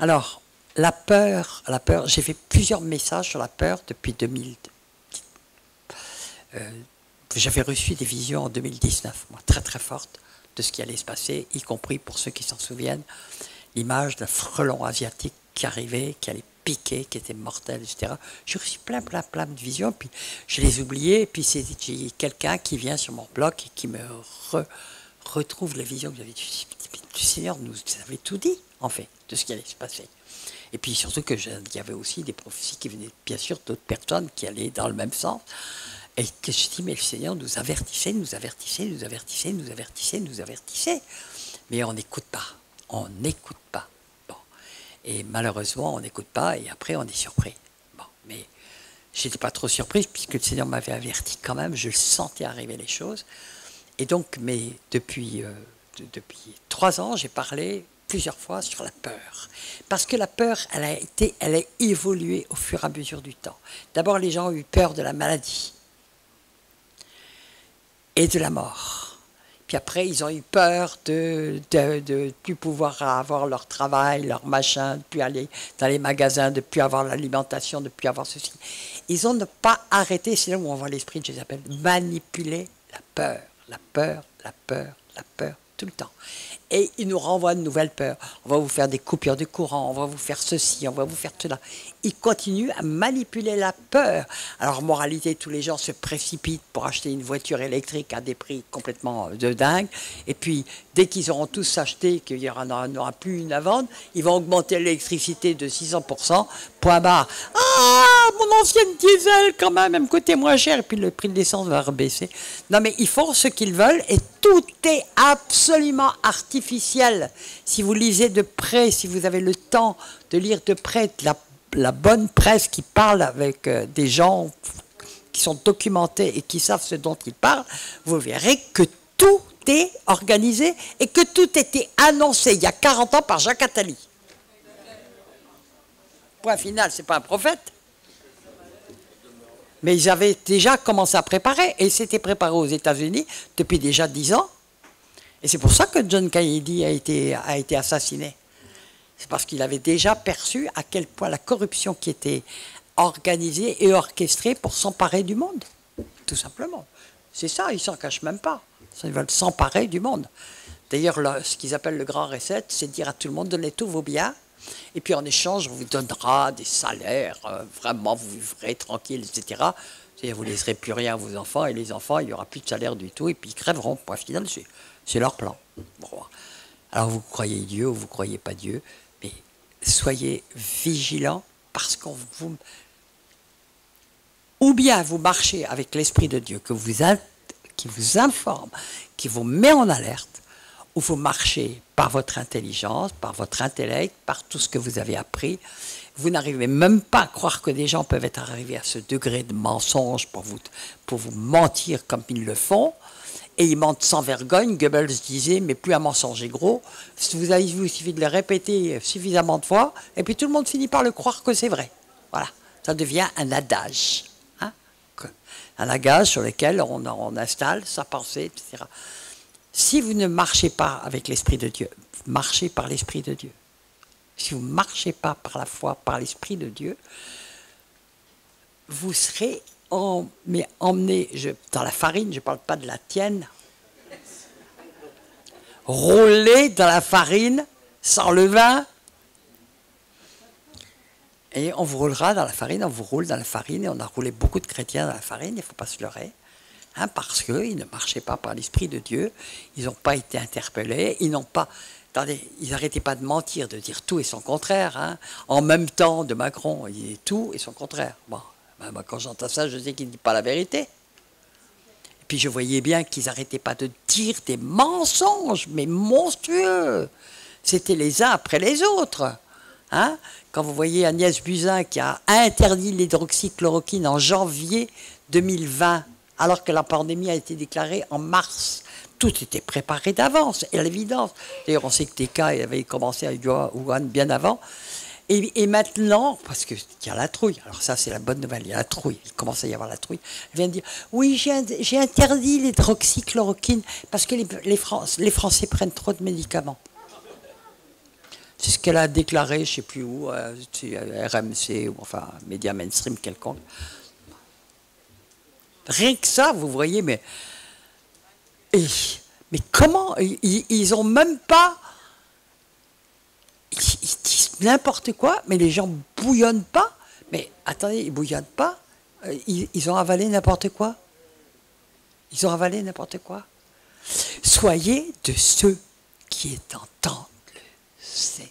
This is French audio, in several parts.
Alors, la peur, j'ai fait plusieurs messages sur la peur depuis 2000. J'avais reçu des visions en 2019, moi, très très fortes, de ce qui allait se passer, y compris pour ceux qui s'en souviennent, l'image d'un frelon asiatique qui arrivait, qui allait piquer, qui était mortel, etc. J'ai reçu plein de visions, puis je les oubliais, et puis c'est quelqu'un qui vient sur mon blog et qui me retrouve les visions que j'avais dit. Le Seigneur nous avait tout dit, en fait, de ce qui allait se passer. Et puis surtout qu'il y avait aussi des prophéties qui venaient, bien sûr, d'autres personnes qui allaient dans le même sens. Et que je dis, mais le Seigneur nous avertissait, nous avertissait, nous avertissait, nous avertissait, nous avertissait. Mais on n'écoute pas. On n'écoute pas. Bon. Et malheureusement, on n'écoute pas et après, on est surpris. Bon. Mais je n'étais pas trop surprise puisque le Seigneur m'avait averti quand même. Je le sentais arriver les choses. Et donc, mais depuis 3 ans, j'ai parlé plusieurs fois sur la peur. Parce que la peur, elle a évolué au fur et à mesure du temps. D'abord, les gens ont eu peur de la maladie et de la mort. Puis après, ils ont eu peur de plus pouvoir avoir leur travail, leur machin, de plus aller dans les magasins, de plus avoir l'alimentation, de plus avoir ceci. Ils ont ne pas arrêté, c'est là où on voit l'esprit de Jézabel, manipuler la peur, la peur, la peur, la peur, tout le temps. Et il nous renvoie de nouvelles peurs. On va vous faire des coupures de courant, on va vous faire ceci, on va vous faire cela. Il continue à manipuler la peur. Alors, moralité, tous les gens se précipitent pour acheter une voiture électrique à des prix complètement de dingue. Et puis, dès qu'ils auront tous acheté, qu'il n'y aura plus une à vendre, ils vont augmenter l'électricité de 600%. Point barre. Ah, mon ancienne diesel, quand même, elle me coûtait moins cher. Et puis, le prix de l'essence va rebaisser. Non, mais ils font ce qu'ils veulent et tout est absolument artificiel. Si vous lisez de près, si vous avez le temps de lire de près la bonne presse qui parle avec des gens qui sont documentés et qui savent ce dont ils parlent, vous verrez que tout est organisé et que tout était annoncé il y a 40 ans par Jacques Attali. Point final, c'est pas un prophète. Mais ils avaient déjà commencé à préparer et c'était préparé aux États-Unis depuis déjà 10 ans. Et c'est pour ça que John Kennedy a été assassiné. C'est parce qu'il avait déjà perçu à quel point la corruption qui était organisée et orchestrée pour s'emparer du monde. Tout simplement. C'est ça, ils ne s'en cachent même pas. Ils veulent s'emparer du monde. D'ailleurs, ce qu'ils appellent le grand reset, c'est dire à tout le monde, donnez tous vos biens. Et puis en échange, on vous donnera des salaires, vraiment, vous vivrez tranquille, etc. C'est-à-dire, vous ne laisserez plus rien à vos enfants, et les enfants, il n'y aura plus de salaire du tout, et puis ils crèveront. Point final, c'est leur plan. Bon. Alors vous croyez Dieu ou vous ne croyez pas Dieu, mais soyez vigilants parce qu'on vous... Ou bien vous marchez avec l'Esprit de Dieu qui vous informe, qui vous met en alerte, ou vous marchez par votre intelligence, par votre intellect, par tout ce que vous avez appris. Vous n'arrivez même pas à croire que des gens peuvent être arrivés à ce degré de mensonge pour vous mentir comme ils le font. Et ils mentent sans vergogne. Goebbels disait, mais plus un mensonge est gros. Il suffit de le répéter suffisamment de fois, et puis tout le monde finit par le croire que c'est vrai. Voilà, ça devient un adage. Hein, un adage sur lequel on installe sa pensée, etc. Si vous ne marchez pas avec l'Esprit de Dieu, marchez par l'Esprit de Dieu. Si vous ne marchez pas par la foi, par l'Esprit de Dieu, vous serez emmené dans la farine, je ne parle pas de la tienne, roulé dans la farine, sans levain, et on vous roulera dans la farine, on vous roule dans la farine, et on a roulé beaucoup de chrétiens dans la farine, il ne faut pas se leurrer. Hein, parce qu'ils ne marchaient pas par l'Esprit de Dieu, ils n'ont pas été interpellés, ils n'arrêtaient pas de mentir, de dire tout et son contraire. Hein. En même temps, de Macron, il dit tout et son contraire. Bon, moi, quand j'entends ça, je sais qu'il ne dit pas la vérité. Et puis je voyais bien qu'ils n'arrêtaient pas de dire des mensonges, mais monstrueux. C'était les uns après les autres. Hein. Quand vous voyez Agnès Buzyn qui a interdit l'hydroxychloroquine en janvier 2020, alors que la pandémie a été déclarée en mars. Tout était préparé d'avance, et à l'évidence. D'ailleurs, on sait que des cas avaient commencé à Wuhan bien avant. Et maintenant, parce qu'il y a la trouille, alors ça c'est la bonne nouvelle, il y a la trouille, il commence à y avoir la trouille, elle vient de dire, oui, j'ai interdit l'hydroxychloroquine parce que les Français prennent trop de médicaments. C'est ce qu'elle a déclaré, je ne sais plus où, RMC, ou enfin, média mainstream quelconque. Rien que ça, vous voyez, mais comment ils n'ont même pas... Ils disent n'importe quoi, mais les gens bouillonnent pas. Mais attendez, ils bouillonnent pas. Ils ont avalé n'importe quoi. Ils ont avalé n'importe quoi. Soyez de ceux qui entendent le Seigneur.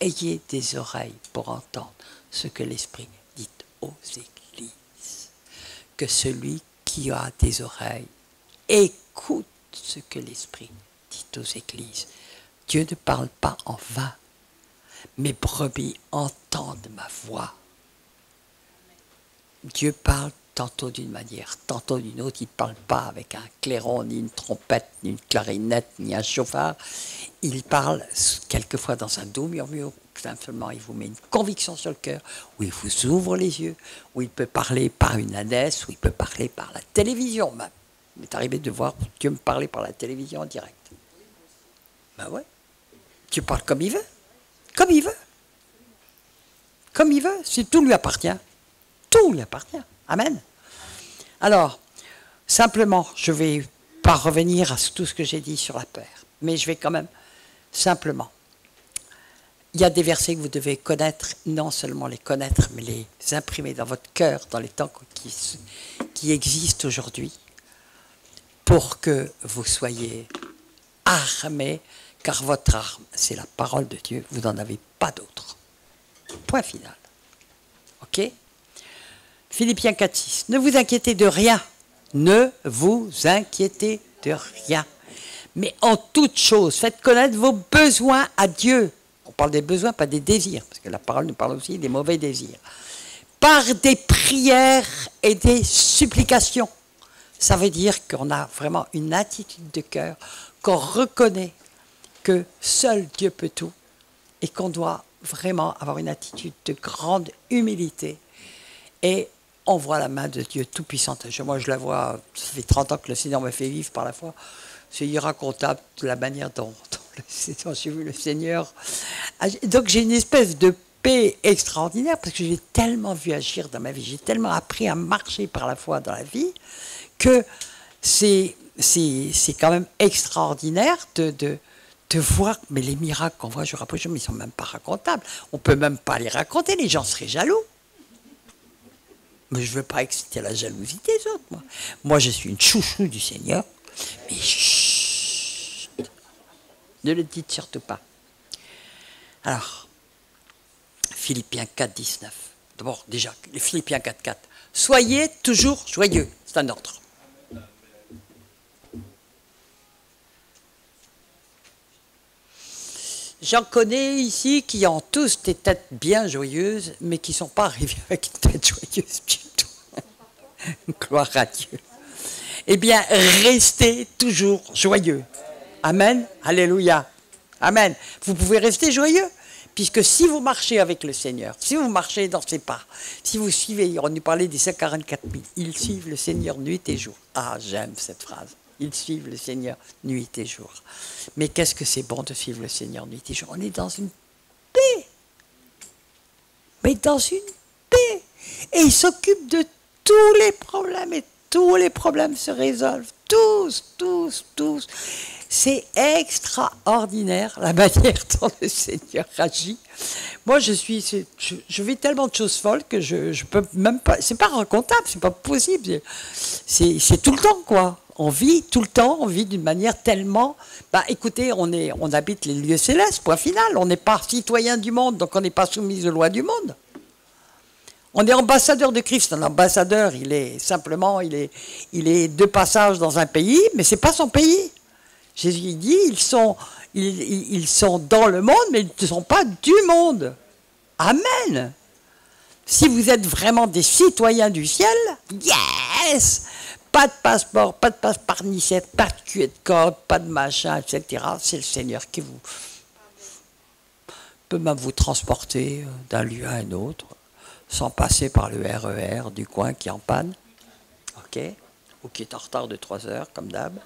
Ayez des oreilles pour entendre ce que l'Esprit dit aux églises. Que celui qui a des oreilles écoute ce que l'Esprit dit aux églises. Dieu ne parle pas en vain. Mes brebis entendent ma voix. Dieu parle tantôt d'une manière, tantôt d'une autre. Il ne parle pas avec un clairon, ni une trompette, ni une clarinette, ni un chauffard. Il parle quelquefois dans un doux murmure. Simplement, il vous met une conviction sur le cœur, où il vous ouvre les yeux, où il peut parler par une ânesse, où il peut parler par la télévision même. Il m'est arrivé de voir Dieu me parler par la télévision en direct. Ben ouais. Dieu parle comme il veut. Comme il veut. Comme il veut. Si tout lui appartient. Tout lui appartient. Amen. Alors, simplement, je ne vais pas revenir à tout ce que j'ai dit sur la peur, mais je vais quand même simplement. Il y a des versets que vous devez connaître, non seulement les connaître, mais les imprimer dans votre cœur dans les temps qui existent aujourd'hui, pour que vous soyez armés, car votre arme, c'est la parole de Dieu, vous n'en avez pas d'autre. Point final. Ok ? Philippiens 4,6. Ne vous inquiétez de rien. Ne vous inquiétez de rien. Mais en toute chose, faites connaître vos besoins à Dieu. On parle des besoins, pas des désirs, parce que la parole nous parle aussi des mauvais désirs. Par des prières et des supplications. Ça veut dire qu'on a vraiment une attitude de cœur, qu'on reconnaît que seul Dieu peut tout et qu'on doit vraiment avoir une attitude de grande humilité. Et on voit la main de Dieu tout-puissante. Moi, je la vois, ça fait 30 ans que le Seigneur me fait vivre par la foi. C'est irracontable de la manière dont j'ai vu le Seigneur. Donc, j'ai une espèce de paix extraordinaire parce que j'ai tellement vu agir dans ma vie. J'ai tellement appris à marcher par la foi dans la vie que c'est quand même extraordinaire de voir, mais les miracles qu'on voit jour après jour, mais ils ne sont même pas racontables. On ne peut même pas les raconter, les gens seraient jaloux. Mais je ne veux pas exciter la jalousie des autres, moi. Moi, je suis une chouchou du Seigneur. Mais chut, ne le dites surtout pas. Alors, Philippiens 4, 19. D'abord, déjà, les Philippiens 4, 4. Soyez toujours joyeux. C'est un ordre. J'en connais ici qui ont tous des têtes bien joyeuses, mais qui ne sont pas arrivés avec une tête joyeuse du tout. Gloire à Dieu. Eh bien, restez toujours joyeux. Amen. Alléluia. Amen. Vous pouvez rester joyeux, puisque si vous marchez avec le Seigneur, si vous marchez dans ses pas, si vous suivez, on nous parlait des 144 000, ils suivent le Seigneur nuit et jour. Ah, j'aime cette phrase. Ils suivent le Seigneur nuit et jour. Mais qu'est-ce que c'est bon de suivre le Seigneur nuit et jour? On est dans une paix. Mais dans une paix. Et il s'occupe de tous les problèmes. Et tous les problèmes se résolvent. Tous, tous, tous. C'est extraordinaire la manière dont le Seigneur agit. Moi, je vis tellement de choses folles que je peux même pas... C'est pas racontable, c'est pas possible. C'est tout le temps, quoi. On vit tout le temps, on vit d'une manière tellement... écoutez, on habite les lieux célestes, point final. On n'est pas citoyen du monde, donc on n'est pas soumis aux lois du monde. On est ambassadeur de Christ. Un ambassadeur, il est de passage dans un pays, mais c'est pas son pays. Jésus dit, ils sont dans le monde, mais ils ne sont pas du monde. Amen. Si vous êtes vraiment des citoyens du ciel, yes! Pas de passeport, pas de passe-part nicette, pas de cul de code, pas de machin, etc. C'est le Seigneur qui peut même vous transporter d'un lieu à un autre, sans passer par le RER du coin qui est en panne, ok, ou qui est en retard de 3 heures, comme d'hab.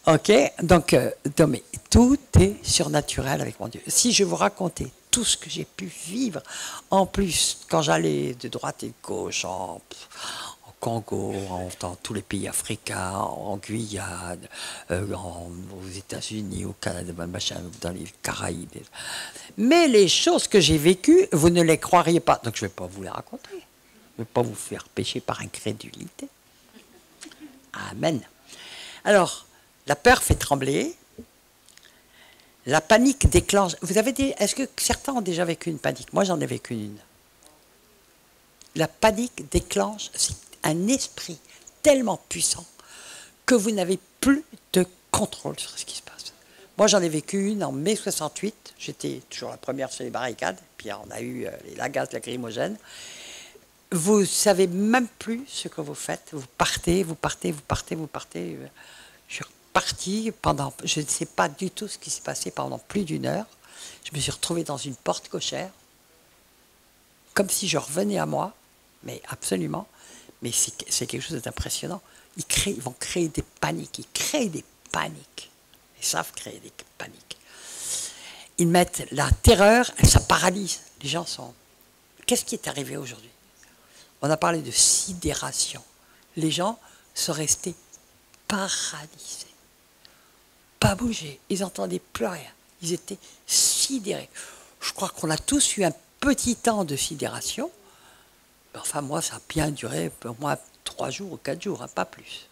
Ok, donc non, mais tout est surnaturel avec mon Dieu. Si je vous racontais tout ce que j'ai pu vivre, en plus, quand j'allais de droite et de gauche, en Congo, dans tous les pays africains, en Guyane, aux États-Unis, au Canada, machin, dans les Caraïbes. Mais les choses que j'ai vécues, vous ne les croiriez pas. Donc je ne vais pas vous les raconter. Je ne vais pas vous faire pécher par incrédulité. Amen. Alors, la peur fait trembler. La panique déclenche. Est-ce que certains ont déjà vécu une panique? Moi, j'en ai vécu une. La panique déclenche, c'est un esprit tellement puissant que vous n'avez plus de contrôle sur ce qui se passe. Moi, j'en ai vécu une en mai 68. J'étais toujours la première sur les barricades. Puis on a eu les gaz lacrymogènes. Vous ne savez même plus ce que vous faites. Vous partez. Je suis reparti pendant, je ne sais pas du tout ce qui s'est passé pendant plus d'une heure. Je me suis retrouvé dans une porte cochère, comme si je revenais à moi, mais absolument. Mais c'est quelque chose d'impressionnant. Ils vont créer des paniques, ils créent des paniques. Ils savent créer des paniques. Ils mettent la terreur, ça paralyse. Les gens sont... Qu'est-ce qui est arrivé aujourd'hui? On a parlé de sidération. Les gens sont restés paralysés. Pas bouger, ils n'entendaient plus rien. Ils étaient sidérés. Je crois qu'on a tous eu un petit temps de sidération. Enfin, moi, ça a bien duré, au moins 3 jours ou 4 jours, hein, pas plus.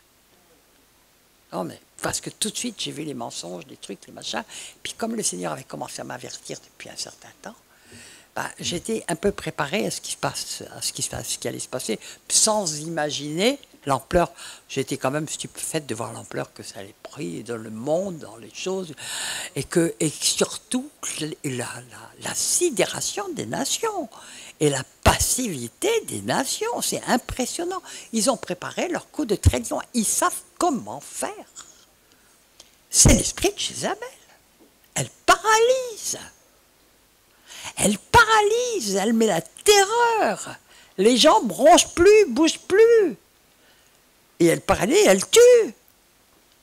Non, mais parce que tout de suite, j'ai vu les mensonges, les trucs, les machins. Puis comme le Seigneur avait commencé à m'avertir depuis un certain temps, j'étais un peu préparé à ce qui allait se passer, sans imaginer l'ampleur. J'étais quand même stupéfaite de voir l'ampleur que ça allait prendre dans le monde, dans les choses, et surtout la sidération des nations et la passivité des nations. C'est impressionnant. Ils ont préparé leur coup de trahison. Ils savent comment faire. C'est l'esprit de Jézabel. Elle paralyse. Elle paralyse, elle met la terreur. Les gens ne bronchent plus, bougent plus. Et elle paralyse, elle tue.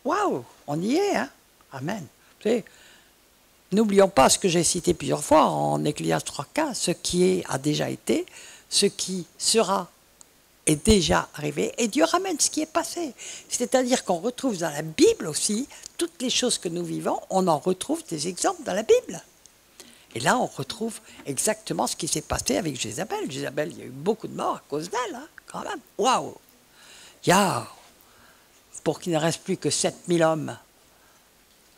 Waouh, on y est, hein? Amen. N'oublions pas ce que j'ai cité plusieurs fois en Ecclésiaste 3:15, ce qui a déjà été, ce qui sera est déjà arrivé, et Dieu ramène ce qui est passé. C'est-à-dire qu'on retrouve dans la Bible aussi, toutes les choses que nous vivons, on en retrouve des exemples dans la Bible. Et là, on retrouve exactement ce qui s'est passé avec Jézabel. Jézabel, il y a eu beaucoup de morts à cause d'elle, hein, quand même. Waouh! Pour qu'il ne reste plus que 7000 hommes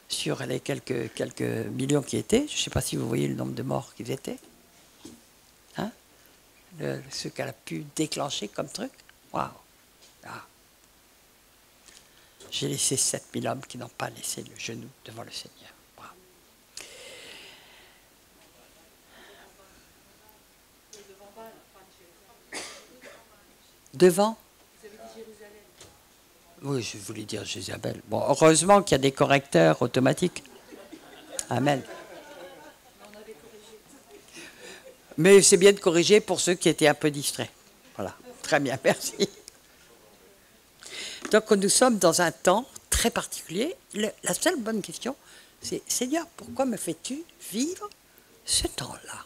sur les quelques millions qui étaient, je ne sais pas si vous voyez le nombre de morts qu'ils étaient, hein? Ce qu'elle a pu déclencher comme truc. Waouh! Ah. J'ai laissé 7000 hommes qui n'ont pas laissé le genou devant le Seigneur. Devant? Oui, je voulais dire Jézabel. Bon, heureusement qu'il y a des correcteurs automatiques. Amen. Mais c'est bien de corriger pour ceux qui étaient un peu distraits. Voilà, très bien, merci. Donc nous sommes dans un temps très particulier. La seule bonne question, c'est Seigneur, pourquoi me fais-tu vivre ce temps-là?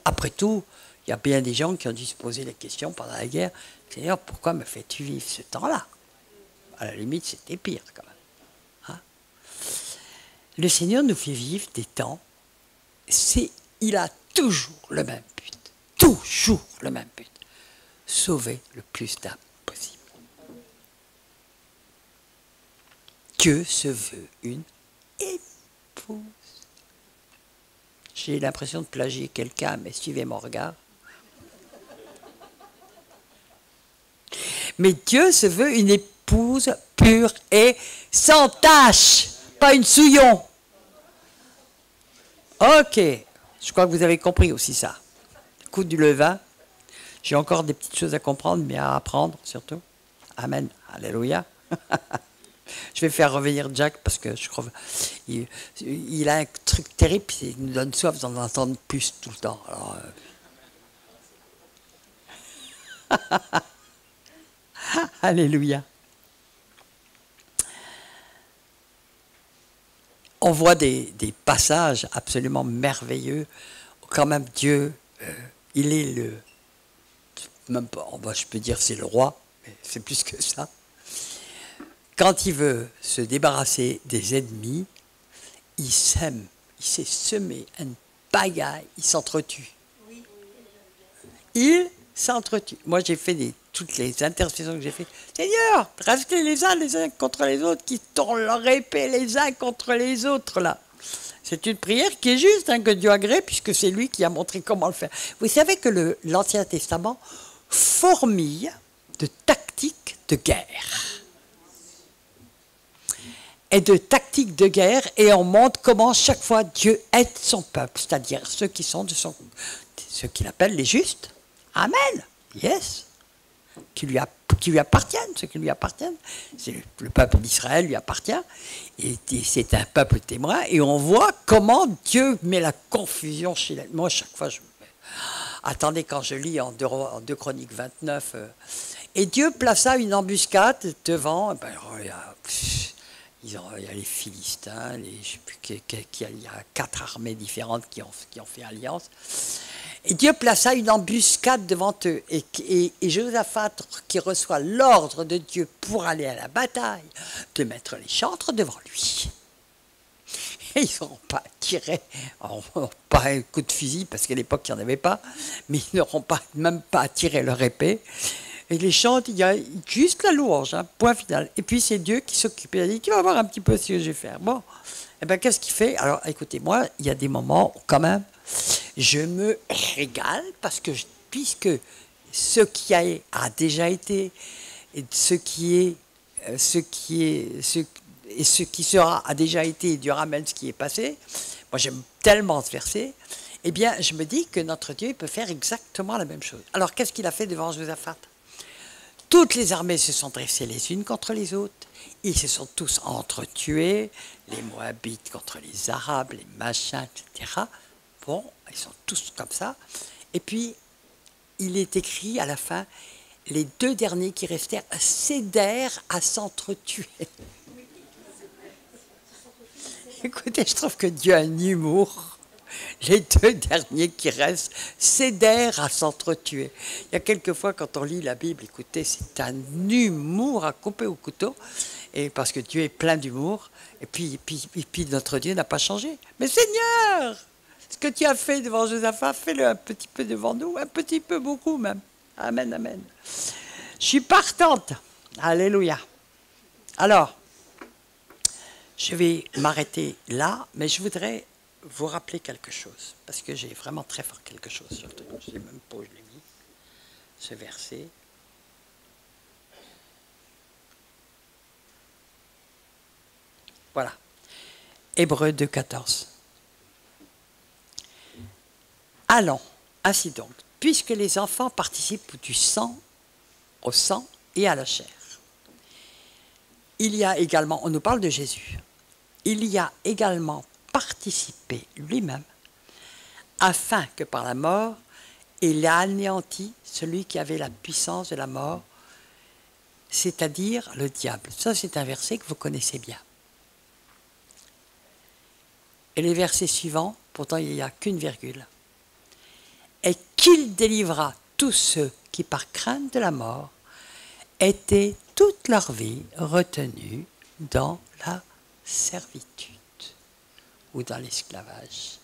Après tout, il y a bien des gens qui ont dû se poser les questions pendant la guerre. Seigneur, pourquoi me fais-tu vivre ce temps-là? À la limite, c'était pire quand même. Hein? Le Seigneur nous fait vivre des temps. Il a toujours le même but. Toujours le même but. Sauver le plus d'âmes possible. Dieu se veut une épouse. J'ai l'impression de plagier quelqu'un, mais suivez mon regard. Mais Dieu se veut une épouse pure et sans tache, pas une souillon. Ok, je crois que vous avez compris aussi ça. Coup du levain. J'ai encore des petites choses à comprendre, mais à apprendre surtout. Amen. Alléluia. Je vais faire revenir Jack parce que je crois il a un truc terrible, il nous donne soif d'en entendre plus tout le temps. Alors, Alléluia. On voit des passages absolument merveilleux. Quand même, Dieu, il est le... Même pas, je peux dire c'est le roi, mais c'est plus que ça. Quand il veut se débarrasser des ennemis, il sème, il sait semer une pagaille, il s'entretue. Il s'entretue. Moi, j'ai fait toutes les intercessions que j'ai faites. Seigneur, restez les uns contre les autres, qui tournent leur épée les uns contre les autres, là. C'est une prière qui est juste, hein, que Dieu agrée, puisque c'est lui qui a montré comment le faire. Vous savez que l'Ancien Testament fourmille de tactiques de guerre. Et de tactiques de guerre, et on montre comment chaque fois Dieu aide son peuple, c'est-à-dire ceux qui sont ceux qu'il appelle les justes. Amen. Yes. Qui lui appartiennent, ceux qui lui appartiennent. Le peuple d'Israël lui appartient. Et c'est un peuple témoin. Et on voit comment Dieu met la confusion chez les... Moi, chaque fois, attendez, quand je lis en 2 Chroniques 29, et Dieu plaça une embuscade devant... il y a les Philistins, je ne sais plus il y a 4 armées différentes qui ont fait alliance. Et Dieu plaça une embuscade devant eux. Et Josaphat, qui reçoit l'ordre de Dieu pour aller à la bataille, de mettre les chantres devant lui. Et ils n'auront pas tiré, pas un coup de fusil, parce qu'à l'époque, il n'y en avait pas, mais ils n'auront même pas tiré leur épée. Et les chantres, il y a juste la louange, hein, point final. Et puis c'est Dieu qui s'occupe. Il a dit, tu vas voir un petit peu ce que je vais faire. Bon, et bien qu'est-ce qu'il fait? Alors écoutez, moi, il y a des moments où quand même, je me régale, parce que puisque ce qui a déjà été, et ce qui sera a déjà été, et Dieu ramène ce qui est passé, moi j'aime tellement ce verset, eh bien je me dis que notre Dieu peut faire exactement la même chose. Alors qu'est-ce qu'il a fait devant Josaphat? Toutes les armées se sont dressées les unes contre les autres. Ils se sont tous entretués, les Moabites contre les Arabes, les machins, etc. Bon, ils sont tous comme ça. Et puis, il est écrit à la fin, les 2 derniers qui restèrent cédèrent à s'entretuer. Écoutez, je trouve que Dieu a un humour. Les 2 derniers qui restent cédèrent à s'entretuer. Il y a quelques fois, quand on lit la Bible, écoutez, c'est un humour à couper au couteau, et parce que Dieu est plein d'humour, et puis notre Dieu n'a pas changé. Mais Seigneur, ce que tu as fait devant Josaphat, fais-le un petit peu devant nous, un petit peu, beaucoup même. Amen, amen. Je suis partante. Alléluia. Alors, je vais m'arrêter là, mais je voudrais vous rappeler quelque chose, parce que j'ai vraiment très fort quelque chose sur le truc. Je ne sais même pas où je l'ai mis, ce verset. Voilà. Hébreux 2,14. Allons, ainsi donc, puisque les enfants participent au sang et à la chair. Il y a également, on nous parle de Jésus, il y a également participé lui-même, afin que par la mort, il a anéanti celui qui avait la puissance de la mort, c'est-à-dire le diable. Ça, c'est un verset que vous connaissez bien. Et les versets suivants, pourtant il n'y a qu'une virgule. Et qu'il délivra tous ceux qui, par crainte de la mort, étaient toute leur vie retenus dans la servitude ou dans l'esclavage.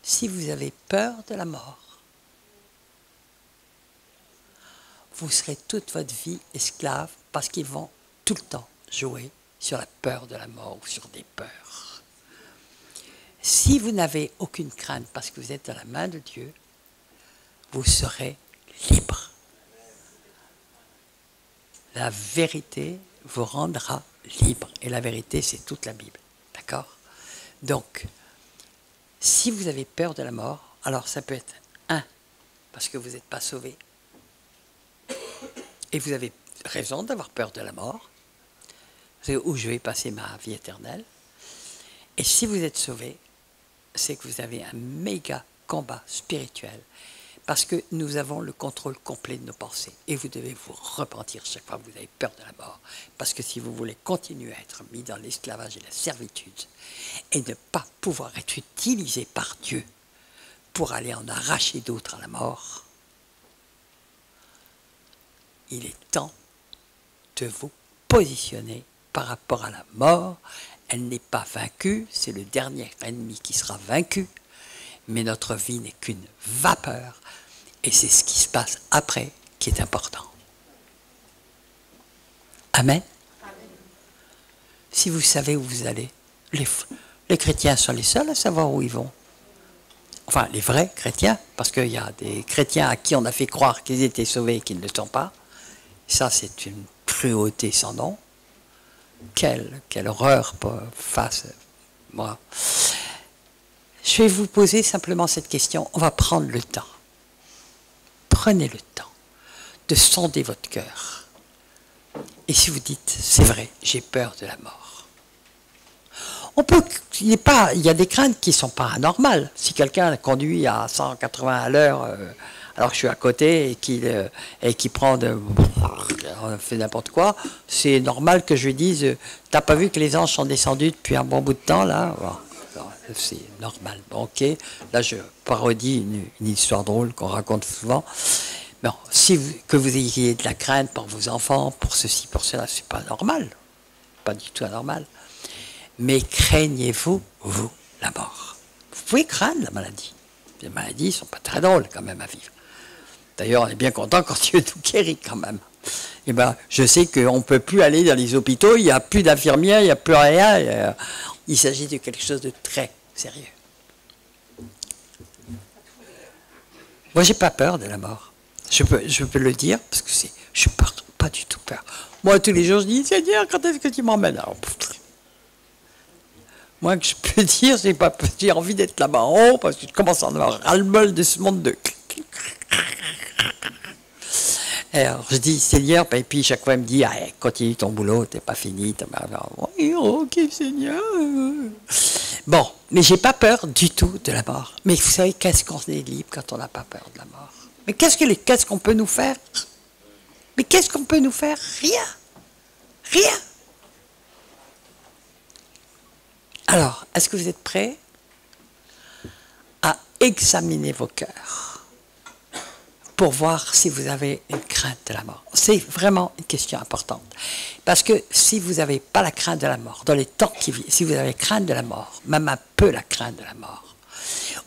Si vous avez peur de la mort, vous serez toute votre vie esclave, parce qu'ils vont tout le temps jouer sur la peur de la mort ou sur des peurs. Si vous n'avez aucune crainte parce que vous êtes dans la main de Dieu, vous serez libre. La vérité vous rendra libre. Et la vérité, c'est toute la Bible. D'accord? Donc, si vous avez peur de la mort, alors ça peut être parce que vous n'êtes pas sauvé. Et vous avez raison d'avoir peur de la mort. C'est où je vais passer ma vie éternelle. Et si vous êtes sauvé, c'est que vous avez un méga combat spirituel. Parce que nous avons le contrôle complet de nos pensées. Et vous devez vous repentir chaque fois que vous avez peur de la mort. Parce que si vous voulez continuer à être mis dans l'esclavage et la servitude, et ne pas pouvoir être utilisé par Dieu pour aller en arracher d'autres à la mort, il est temps de vous positionner par rapport à la mort. Elle n'est pas vaincue, c'est le dernier ennemi qui sera vaincu, mais notre vie n'est qu'une vapeur, et c'est ce qui se passe après qui est important. Amen. Amen. Si vous savez où vous allez, les chrétiens sont les seuls à savoir où ils vont. Enfin, les vrais chrétiens, parce qu'il y a des chrétiens à qui on a fait croire qu'ils étaient sauvés et qu'ils ne le sont pas. Ça, c'est une cruauté sans nom. Quelle horreur face moi. Je vais vous poser simplement cette question. On va prendre le temps. Prenez le temps de sonder votre cœur. Et si vous dites, c'est vrai, j'ai peur de la mort. Il y a des craintes qui ne sont pas anormales. Si quelqu'un conduit à 180 à l'heure, alors que je suis à côté et qui fait n'importe quoi, c'est normal que je lui dise, t'as pas vu que les anges sont descendus depuis un bon bout de temps là? C'est normal. Bon, ok, là je parodie une histoire drôle qu'on raconte souvent. Bon, que vous ayez de la crainte pour vos enfants, pour ceci, pour cela, c'est pas normal. Pas du tout anormal. Mais craignez-vous, vous, la mort? Vous pouvez craindre la maladie. Les maladies ne sont pas très drôles quand même à vivre. D'ailleurs, on est bien content quand Dieu nous guérit quand même. Et ben, je sais qu'on ne peut plus aller dans les hôpitaux, il n'y a plus d'infirmières, il n'y a plus rien. Il s'agit de quelque chose de très sérieux. Moi, j'ai pas peur de la mort. Je peux le dire parce que je n'ai pas du tout peur. Moi, tous les jours, je dis, Seigneur, quand est-ce que tu m'emmènes? Alors, moi, que je peux dire, j'ai envie d'être là-bas en haut parce que je commence à en avoir ras-le-bol de ce monde de... Alors, je dis, Seigneur, et puis chaque fois, il me dit, ah, continue ton boulot, t'es pas fini. Oui, ok, Seigneur. Bon, mais j'ai pas peur du tout de la mort. Mais vous savez, qu'est-ce qu'on est libre quand on n'a pas peur de la mort? Mais qu'est-ce qu'on peut nous faire? Mais qu'est-ce qu'on peut nous faire? Rien. Rien. Alors, est-ce que vous êtes prêts à examiner vos cœurs pour voir si vous avez une crainte de la mort? C'est vraiment une question importante. Parce que si vous n'avez pas la crainte de la mort, dans les temps qui viennent, si vous avez crainte de la mort, même un peu la crainte de la mort,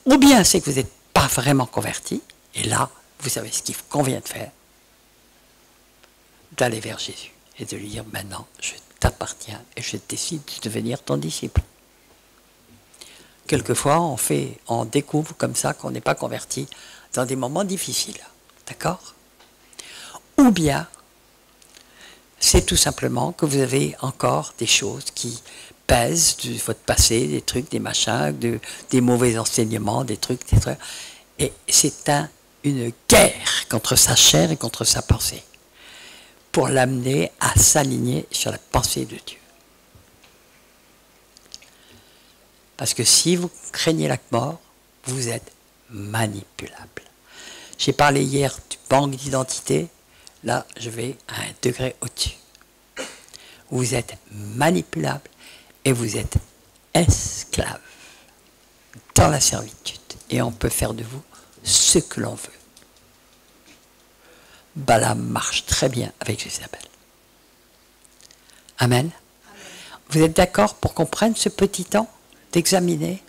ou bien c'est que vous n'êtes pas vraiment converti, et là, vous savez ce qu'il convient de faire, d'aller vers Jésus et de lui dire, maintenant, je t'appartiens et je décide de devenir ton disciple. Quelquefois, on découvre comme ça qu'on n'est pas converti dans des moments difficiles. D'accord? Ou bien, c'est tout simplement que vous avez encore des choses qui pèsent de votre passé, des trucs, des machins, des mauvais enseignements, des trucs. Et c'est une guerre contre sa chair et contre sa pensée pour l'amener à s'aligner sur la pensée de Dieu. Parce que si vous craignez la mort, vous êtes manipulable. J'ai parlé hier du banque d'identité. Là, je vais à un degré au-dessus. Vous êtes manipulable et vous êtes esclave dans la servitude. Et on peut faire de vous ce que l'on veut. Balaam marche très bien avec Jézabel. Amen. Vous êtes d'accord pour qu'on prenne ce petit temps d'examiner?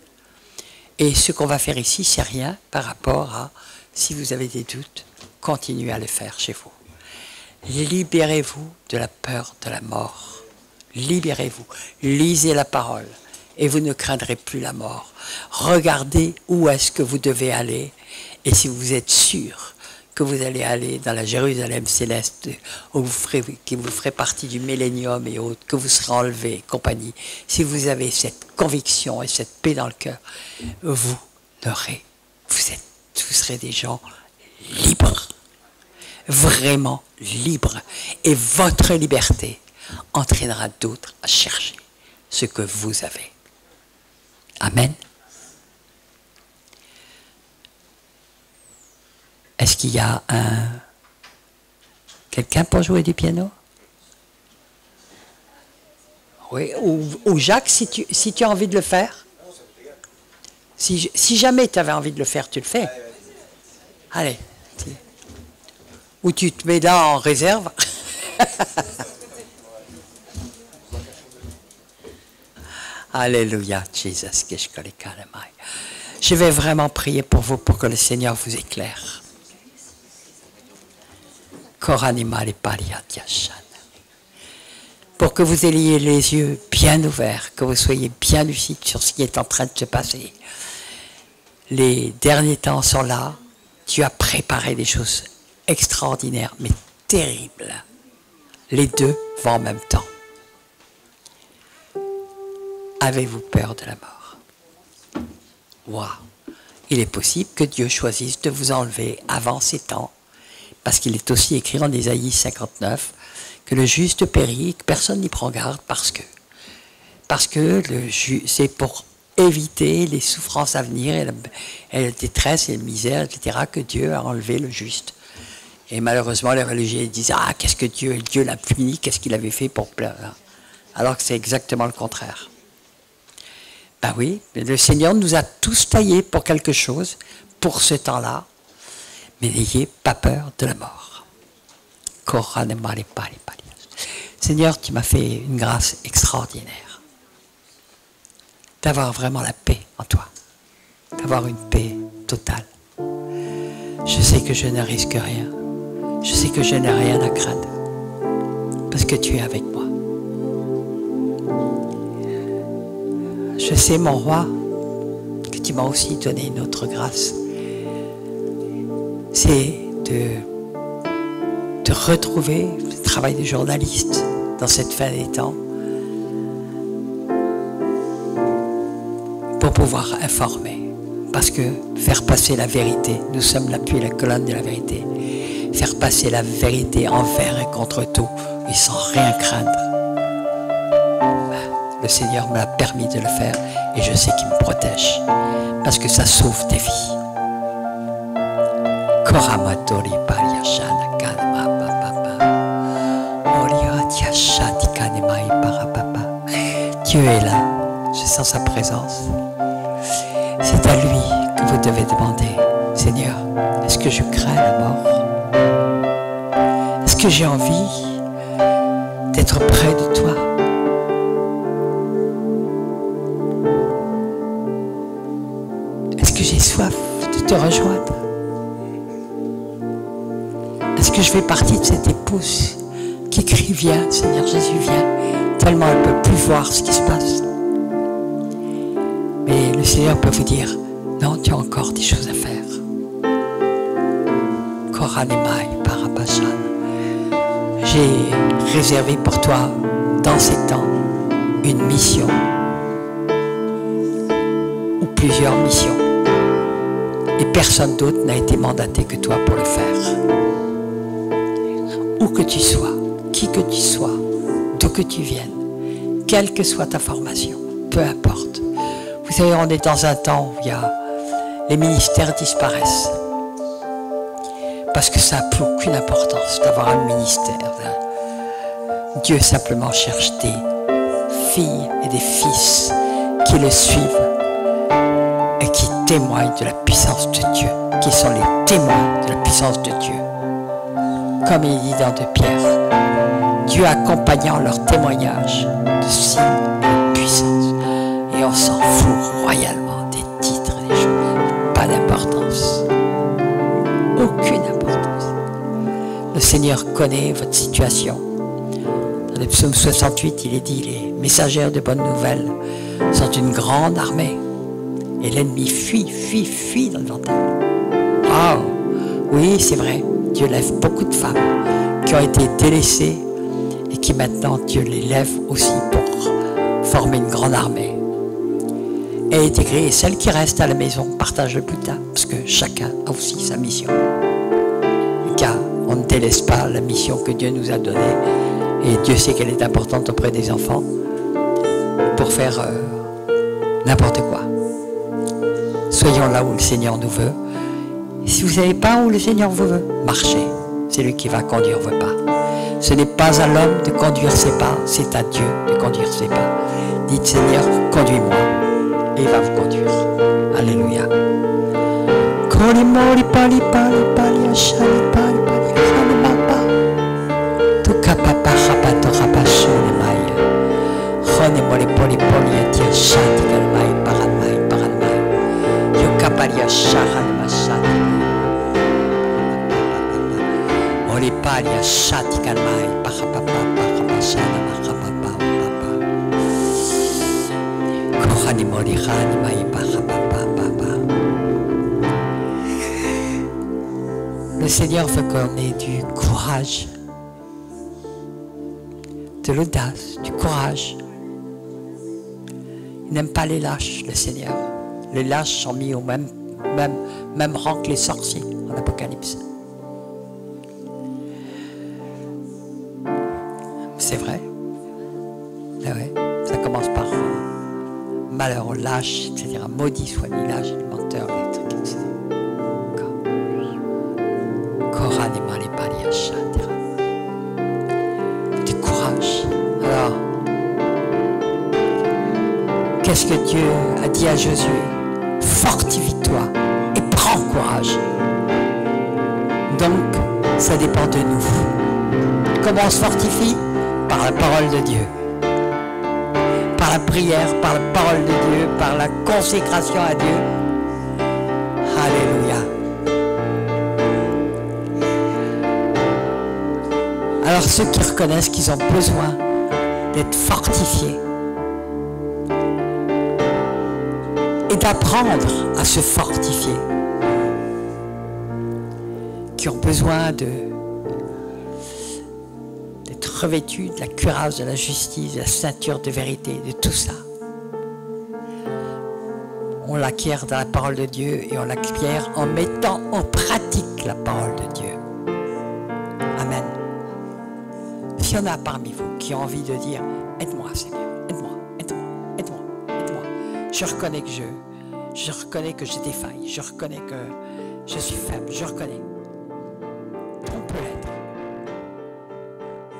Et ce qu'on va faire ici, c'est rien par rapport à, si vous avez des doutes, continuez à le faire chez vous. Libérez-vous de la peur de la mort. Libérez-vous. Lisez la parole et vous ne craindrez plus la mort. Regardez où est-ce que vous devez aller et si vous êtes sûr que vous allez aller dans la Jérusalem céleste qui vous ferez partie du millénium et autres, que vous serez enlevé et compagnie, si vous avez cette conviction et cette paix dans le cœur, vous serez des gens libres. Vraiment libre. Et votre liberté entraînera d'autres à chercher ce que vous avez. Amen. Est-ce qu'il y a quelqu'un pour jouer du piano? Oui, ou Jacques, si tu as envie de le faire. Si jamais tu avais envie de le faire, tu le fais. Allez. Ou tu te mets là en réserve. Alléluia, Jesus. Je vais vraiment prier pour vous, pour que le Seigneur vous éclaire. Pour que vous ayez les yeux bien ouverts, que vous soyez bien lucides sur ce qui est en train de se passer. Les derniers temps sont là. Tu as préparé des choses extraordinaires, mais terribles. Les deux vont en même temps. Avez-vous peur de la mort? Waouh! Il est possible que Dieu choisisse de vous enlever avant ces temps, parce qu'il est aussi écrit en Ésaïe 59 que le juste périt, que personne n'y prend garde, parce que c'est pour éviter les souffrances à venir et la détresse et la misère, etc., que Dieu a enlevé le juste. Et malheureusement, les religieux disent « Ah, qu'est-ce que Dieu l'a puni, qu'est-ce qu'il avait fait pour pleurer ?» Alors que c'est exactement le contraire. Ben oui, le Seigneur nous a tous taillés pour quelque chose, pour ce temps-là, mais n'ayez pas peur de la mort. Seigneur, tu m'as fait une grâce extraordinaire d'avoir vraiment la paix en toi, d'avoir une paix totale. Je sais que je ne risque rien, je sais que je n'ai rien à craindre, parce que tu es avec moi. Je sais, mon roi, que tu m'as aussi donné une autre grâce. C'est de retrouver le travail de journaliste dans cette fin des temps pour pouvoir informer. Parce que faire passer la vérité, nous sommes l'appui et la colonne de la vérité, faire passer la vérité envers et contre tout et sans rien craindre. Le Seigneur me l'a permis de le faire et je sais qu'il me protège parce que ça sauve des vies. Dieu est là, je sens sa présence. C'est à lui que vous devez demander, Seigneur, est-ce que je crains la mort? Est-ce que j'ai envie d'être près de toi? Est-ce que j'ai soif de te rejoindre? Est-ce que je fais partie de cette épouse qui crie, viens, Seigneur Jésus, viens, tellement elle ne peut plus voir ce qui se passe. Mais le Seigneur peut vous dire, non, tu as encore des choses à faire. J'ai réservé pour toi, dans ces temps, une mission, ou plusieurs missions. Et personne d'autre n'a été mandaté que toi pour le faire. Où que tu sois, qui que tu sois, d'où que tu viennes, quelle que soit ta formation, peu importe. Vous savez, on est dans un temps où les ministères disparaissent. Parce que ça n'a plus aucune importance d'avoir un ministère. Dieu simplement cherche des filles et des fils qui le suivent et qui témoignent de la puissance de Dieu, qui sont les témoins de la puissance de Dieu. Comme il dit dans 2 Pierre, Dieu accompagnant leur témoignage de signes et de puissance. Et on s'en fout royalement des titres, des choses. Pas d'importance. Aucune importance. Le Seigneur connaît votre situation. Dans le psaume 68, il est dit, les messagères de bonnes nouvelles sont une grande armée. Et l'ennemi fuit dans le ventre. Oh, oui, c'est vrai. Dieu lève beaucoup de femmes qui ont été délaissées et qui maintenant, Dieu les lève aussi pour former une grande armée. Et il est écrit, et celles qui restent à la maison partagent le butin, parce que chacun a aussi sa mission. Car on ne délaisse pas la mission que Dieu nous a donnée, et Dieu sait qu'elle est importante auprès des enfants, pour faire n'importe quoi. Soyons là où le Seigneur nous veut, Si vous ne savez pas où le Seigneur vous veut, marchez. C'est lui qui va conduire vos pas. Ce n'est pas à l'homme de conduire ses pas, c'est à Dieu de conduire ses pas. Dites Seigneur, conduis-moi. Et il va vous conduire. Alléluia. Le Seigneur veut qu'on ait du courage, de l'audace, du courage. Il n'aime pas les lâches, le Seigneur. Les lâches sont mis au même rang que les sorciers en Apocalypse. C'est vrai. Ah ouais. Ça commence par malheur aux lâches, etc. Maudit soit les lâches, les menteurs, les trucs, etc. Du courage. Alors, qu'est-ce que Dieu a dit à Josué? Fortifie-toi et prends courage. Donc, ça dépend de nous. Comment on se fortifie? Par la parole de Dieu. Par la prière, par la parole de Dieu, par la consécration à Dieu. Alléluia. Alors ceux qui reconnaissent qu'ils ont besoin d'être fortifiés et d'apprendre à se fortifier, qui ont besoin d'être revêtus de la cuirasse de la justice, de la ceinture de vérité, de tout ça, on l'acquiert dans la parole de Dieu et on l'acquiert en mettant en pratique la parole de Dieu. Amen. S'il y en a parmi vous qui ont envie de dire « Aide-moi Seigneur, aide-moi, aide-moi, aide-moi, aide-moi ». Je reconnais que j'ai des failles, je reconnais que je suis faible, je reconnais. On peut l'être.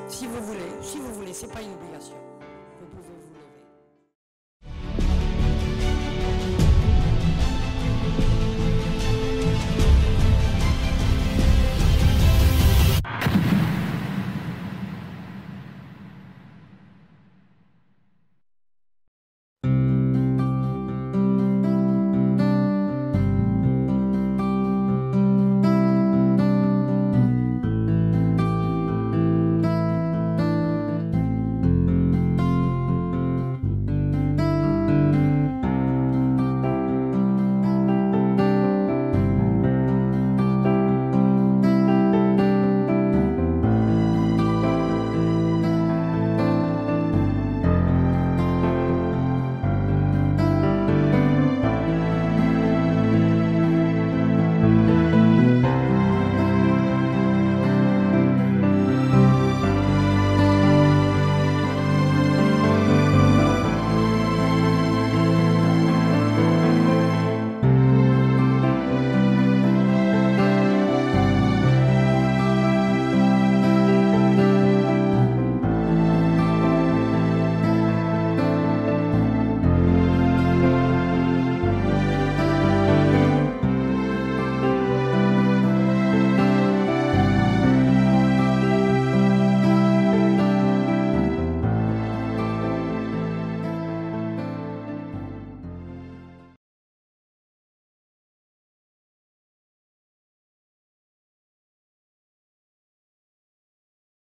Si vous voulez, c'est pas une